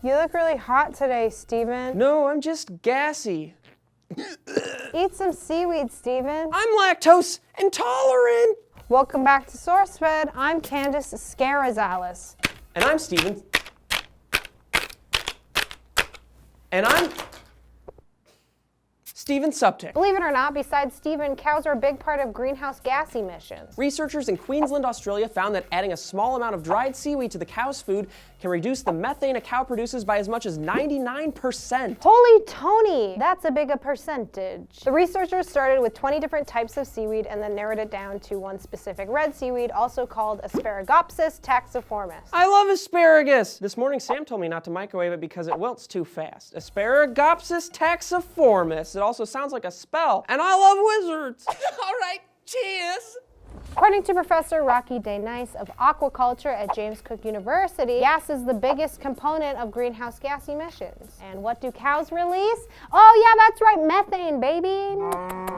You look really hot today, Steven. No, I'm just gassy. Eat some seaweed, Steven. I'm lactose intolerant. Welcome back to SourceFed. I'm Candace Scarazales. And I'm Steven. And I'm Steven Suptic. Believe it or not, besides Steven, cows are a big part of greenhouse gas emissions. Researchers in Queensland, Australia found that adding a small amount of dried seaweed to the cow's food can reduce the methane a cow produces by as much as 99%. Holy Tony, that's a big a percentage. The researchers started with 20 different types of seaweed and then narrowed it down to one specific red seaweed, also called Asparagopsis taxiformis. I love asparagus. This morning Sam told me not to microwave it because it wilts too fast. Asparagopsis taxiformis. It also sounds like a spell. And I love wizards. All right, cheers. According to Professor Rocky Day-Nice of aquaculture at James Cook University, gas is the biggest component of greenhouse gas emissions. And what do cows release? Oh yeah, that's right, methane, baby.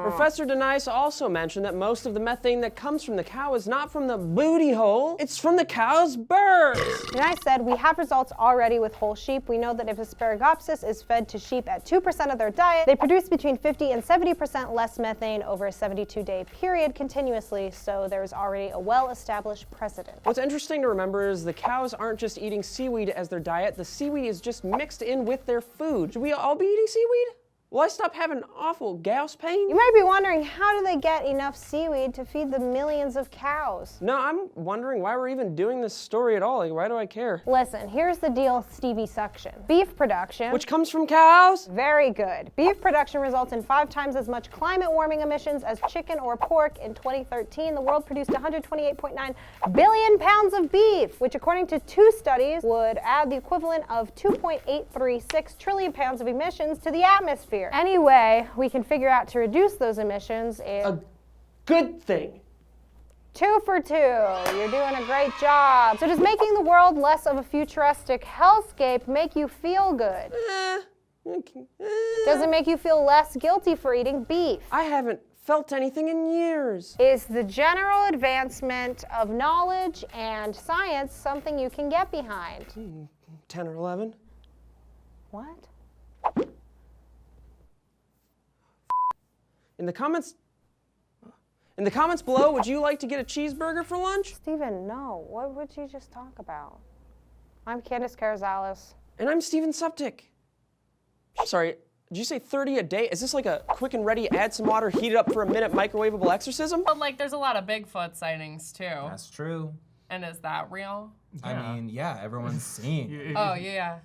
Professor Day-Nice also mentioned that most of the methane that comes from the cow is not from the booty hole, it's from the cow's birth. Day-Nice said, we have results already with whole sheep. We know that if Asparagopsis is fed to sheep at 2% of their diet, they produce between 50 and 70% less methane over a 72-day period continuously, so there's already a well-established precedent. What's interesting to remember is the cows aren't just eating seaweed as their diet, the seaweed is just mixed in with their food. Should we all be eating seaweed? Will I stop having awful gas pain? You might be wondering, how do they get enough seaweed to feed the millions of cows? No, I'm wondering why we're even doing this story at all. Like, why do I care? Listen, here's the deal, Stevie Suction. Beef production, Which comes from cows? very good. Beef production results in 5 times as much climate warming emissions as chicken or pork. In 2013, the world produced 128.9 billion pounds of beef, which according to 2 studies would add the equivalent of 2.836 trillion pounds of emissions to the atmosphere. Any way we can figure out to reduce those emissions is A good thing. 2 for 2. You're doing a great job. So does making the world less of a futuristic hellscape make you feel good? Does it make you feel less guilty for eating beef? I haven't felt anything in years. Is the general advancement of knowledge and science something you can get behind? 10 or 11? What? In the comments below, would you like to get a cheeseburger for lunch? Steven, no. What would you just talk about? I'm Candace Scarazales. And I'm Steven Suptic. Sorry, did you say 30 a day? Is this like a quick and ready, add some water, heat it up for a minute microwavable exorcism? But like, there's a lot of Bigfoot sightings too. That's true. And is that real? I mean, yeah, everyone's seeing. Oh yeah.